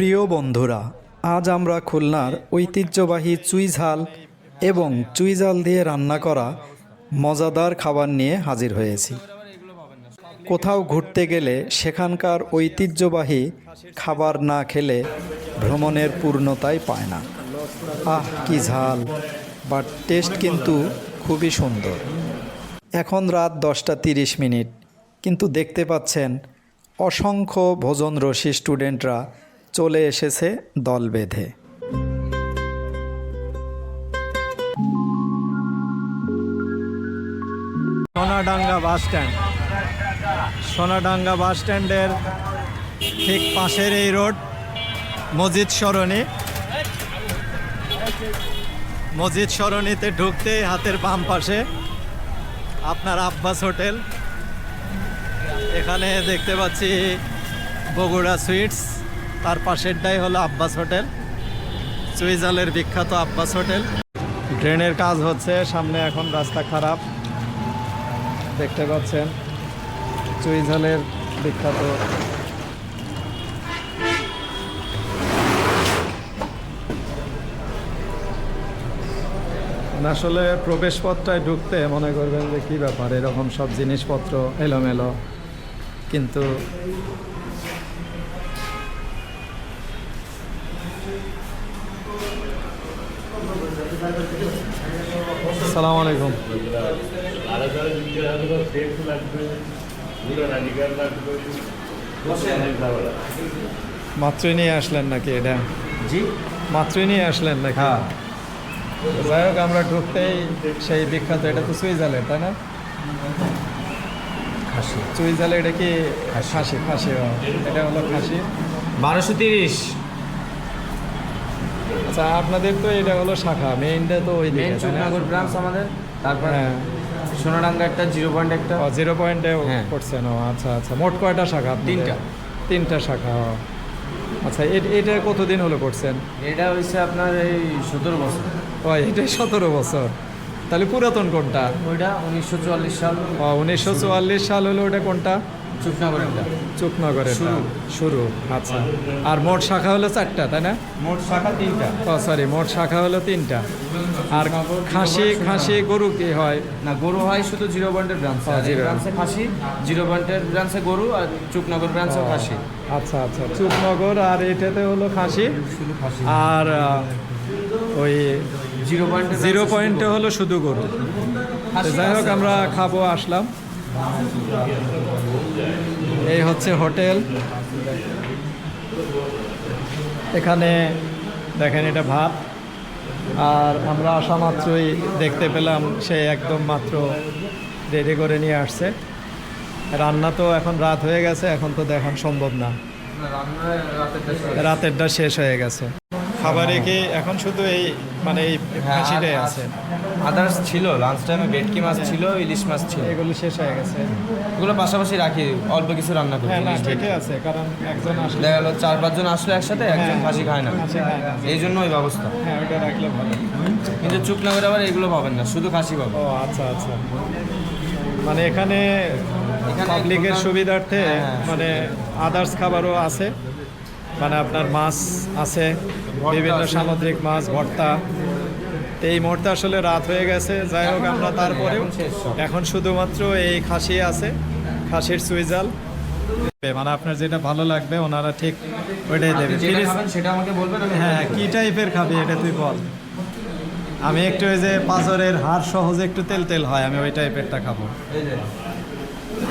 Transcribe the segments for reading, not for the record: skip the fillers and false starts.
প্রিয় বন্ধুরা, আজ আমরা খুলনার ঐতিহ্যবাহী চুইঝাল এবং চুইঝাল দিয়ে রান্না করা মজাদার খাবার নিয়ে হাজির হয়েছি। কোথাও ঘুরতে গেলে সেখানকার ঐতিহ্যবাহী খাবার না খেলে ভ্রমণের পূর্ণতাই পায় না। আহ কি ঝাল, বাট টেস্ট কিন্তু খুবই সুন্দর। এখন রাত 10:30, কিন্তু দেখতে পাচ্ছেন অসংখ্য ভোজনরসী স্টুডেন্টরা চলে এসেছে দল বেঁধে। সোনাডাঙ্গা বাস স্ট্যান্ড, সোনাডাঙ্গা বাস স্ট্যান্ডের ঠিক পাশের এই রোড মসজিদ সরণি। মসজিদ সরণিতে ঢুকতে হাতের বাম পাশে আপনার আব্বাস হোটেল। এখানে দেখতে পাচ্ছি বগুড়া সুইটস, তার পাশেরটাই হলো আব্বাস হোটেল, চুইঝালের বিখ্যাত আব্বাস হোটেল। ড্রেনের কাজ হচ্ছে সামনে, এখন রাস্তা খারাপ দেখতে পাচ্ছেন। চুইঝালের বিখ্যাত আসলে প্রবেশপথটায় ঢুকতে মনে করবেন যে কী ব্যাপার, এরকম সব জিনিসপত্র এলোমেলো, কিন্তু আসসালামু আলাইকুম। মাত্রই নিয়ে আসলেন নাকি এটা? জি, মাত্রই নিয়ে আসলেন নাকি? হ্যাঁ। যাই হোক, আমরা ঢুকতেই সেই বিখ্যাত, এটা তো চুইঝালের, তাই না? খাসি চুইঝালে এটা কি খাসি? খাসি, এটা হলো খাসি। 1230। আচ্ছা, আপনাদের তো এটা হলো শাখা, মেইনটা তো ওই দিকে, মেন চুকনাগর ব্রাঞ্চ আমাদের। তারপর হ্যাঁ, সোনাডাঙ্গা একটা, 0 একটা। 0 পয়েন্টে হ্যাঁ। করছেন। ও আচ্ছা আচ্ছা, মোট কয়টা শাখা আপনাদের? তিনটা শাখা। ও আচ্ছা, এটা কতদিন হলো করছেন? এটা হয়েছে আপনার এই 17 বছর। ও, এটাই 17 বছর। তাহলে পুরাতন কোনটা? ওইটা 1944 সাল। 1944 সাল হলো ওটা কোনটা? চুকনাগরেরটা। চুকনগরের শুরু। আচ্ছা, আর মোট শাখা হলো 4টা, তাই না? মোট শাখা 3টা। সরি, মোট শাখা হলো 3টা। আর খাসি গরু কি হয়? না, গরু হয় শুধু 0 পয়েন্টের ব্রাঞ্চে। আর এই ব্রাঞ্চে খাসি, 0 পয়েন্টের ব্রাঞ্চে গরু, আর চুকনগর ব্রাঞ্চে খাসি। আচ্ছা আচ্ছা, চুকনগর আর এটাতে হলো খাসি। শুধু খাসি। আর ওই 0 পয়েন্টে হলো শুধু গরু। তো যাই হোক, আমরা খাবো আসলাম। এই হচ্ছে হোটেল। এখানে দেখেন, এটা ভাত। আর আমরা আসা মাত্রই দেখতে পেলাম সে একদম মাত্র রেডি করে নিয়ে আসছে। রান্না তো এখন রাত হয়ে গেছে, এখন তো দেখান সম্ভব না, রাতেরটা শেষ হয়ে গেছে। খাবারে কি এখন শুধু এই মানে এই খাসিটাই আছে? আদার্স ছিল, লাঞ্চ টাইমে ভেটকি মাছ ছিল, ইলিশ মাছ ছিল। এগুলো শেষ হয়ে গেছে। এগুলো পাশাপাশি রাখি, অল্প কিছু রান্না করি। হ্যাঁ, না ঠিকই আছে, কারণ একজন আসলে দেখা গেলো 4-5 জন আসলে একসাথে, একজন হ্যাঁ, খাসি খায় না, খাসি খায় না। এই জন্য ওই ব্যবস্থা। হ্যাঁ, ওইটা রাখলে ভালো। কিন্তু চুকনগরে আবার এগুলো পাবেন না, শুধু খাসি পাবেন। ও আচ্ছা আচ্ছা, মানে এখানে এখানে পাবলিকের টোটাল- সুবিধার্থে হ্যাঁ, মানে আদার্স খাবারও আছে, মানে আপনার মাছ আছে, বিভিন্ন আছে। সামুদ্রিক মাছ, ভর্তা। তো এই মুহূর্তে আসলে রাত হয়ে গেছে। যাই হোক, আমরা তারপরেও এখন শেষ সব। এখন শুধুমাত্র এই খাসি আছে, খাসির চুইঝাল। মানে আপনার যেটা ভালো লাগবে ওনারা ঠিক ওইটাই আপনি দেবে। যেটা খাবেন সেটা আমাকে বলবেন, আমি হ্যাঁ, কি টাইপের খাবি এটা তুই বল। আমি একটু ওই যে পাঁজরের হাড় সহজে একটু তেল তেল হয়, আমি ওই টাইপেরটা খাবো। এই যে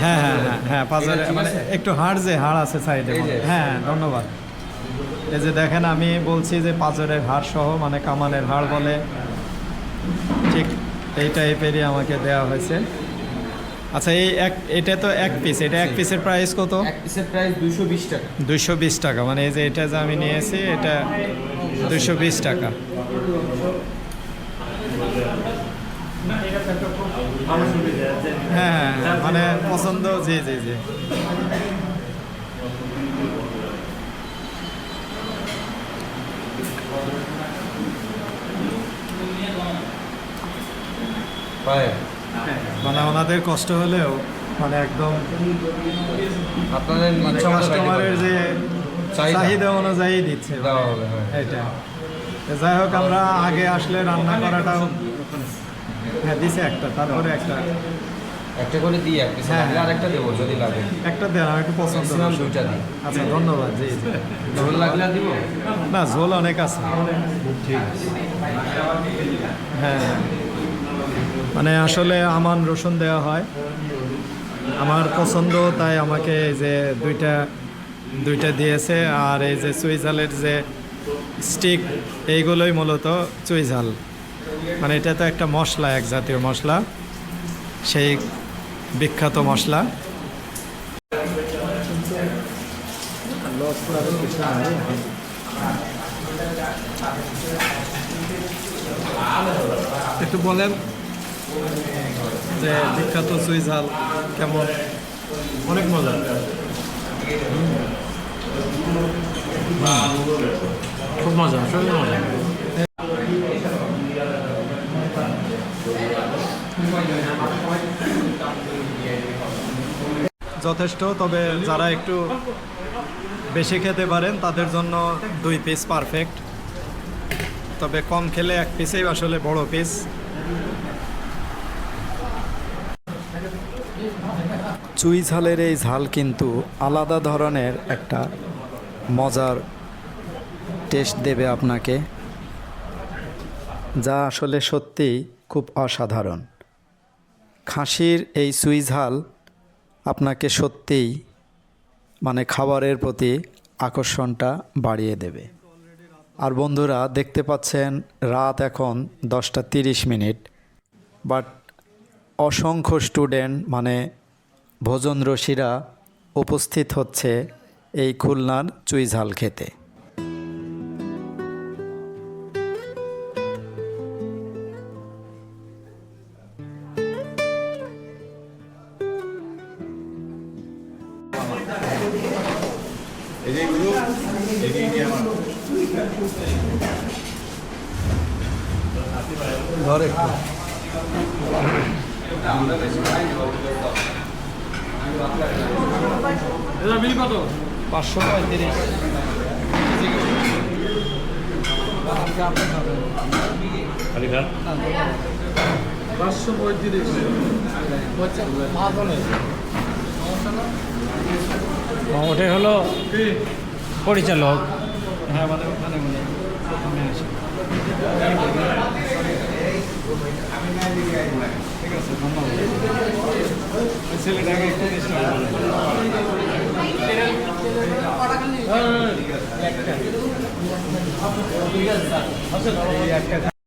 হ্যাঁ হ্যাঁ হ্যাঁ হ্যাঁ, পাঁজরে ঠিক মানে আছে? একটু হাড়, যে হাড় আছে সাইডে। এই যে। হ্যাঁ, ধন্যবাদ। এই যে দেখেন, আমি বলছি যে পাঁজরের হাড় সহ, মানে কামানের হাড় বলে, ঠিক এই টাইপেরই আমাকে দেওয়া হয়েছে। আচ্ছা, এটা তো এক পিস, এটা এক পিসের প্রাইস কত? এক পিসের প্রাইস 220 টাকা। 220 টাকা। মানে এই যে এটা যে আমি নিয়েছি, এটা 220 টাকা। হ্যাঁ হ্যাঁ, মানে পছন্দ। জি জি জি। মানে ওনাদের কষ্ট হলেও মানে একদম আপনাদের মানে ইচ্ছা মতো কাস্টমারের যে চাহিদা অনুযায়ী দিচ্ছে দেওয়া হবে, হ্যাঁ। এটা তো যাই হোক, আমরা আগে আসলে রান্না করাটাও হ্যাঁ দিছে একটা, তারপরে একটা করে দিই, এক পিস হ্যাঁ। লাগলে আর একটা দেবো যদি লাগে। একটা দেন, আমার একটু পছন্দ। ম্যাক্সিমাম দুইটা দিই। আচ্ছা ধন্যবাদ। জি জি। ঝোল লাগলে আর দিব? না, ঝোল অনেক আছে। ঠিক আছে। হ্যাঁ হ্যাঁ। মানে আসলে আমান রসুন দেওয়া হয়, আমার পছন্দ, তাই আমাকে এই যে দুইটা দিয়েছে। আর এই যে চুইঝালের যে স্টিক, এইগুলোই মূলত চুইঝাল। মানে এটা তো একটা মশলা, এক জাতীয় মশলা, সেই বিখ্যাত মশলা। একটু বলেন যে বিখ্যাত চুইঝাল কেমন? অনেক মজা। খুব মজা, আসলে মজা। যথেষ্ট, তবে যারা একটু বেশি খেতে পারেন তাদের জন্য 2 পিস পারফেক্ট, তবে কম খেলে 1 পিসেই আসলে বড় পিস। চুই ঝালের এই ঝাল কিন্তু আলাদা ধরনের একটা মজার টেস্ট দেবে আপনাকে, যা আসলে সত্যিই খুব অসাধারণ। খাসির এই চুই ঝাল আপনাকে সত্যিই মানে খাবারের প্রতি আকর্ষণটা বাড়িয়ে দেবে। আর বন্ধুরা দেখতে পাচ্ছেন রাত এখন 10:30, বাট অসংখ্য স্টুডেন্ট মানে ভোজন রসিরা উপস্থিত হচ্ছে এই খুলনার চুই ঝাল খেতে। ঘরে বিল কত? 535। খালি খান। 535। ওটাই হলো পরিচালক। হ্যাঁ, আমাদের ওখানে ঠিক আছে, ধন্যবাদ। ওই ছেলেটাকে একটু চেষ্টা করুন।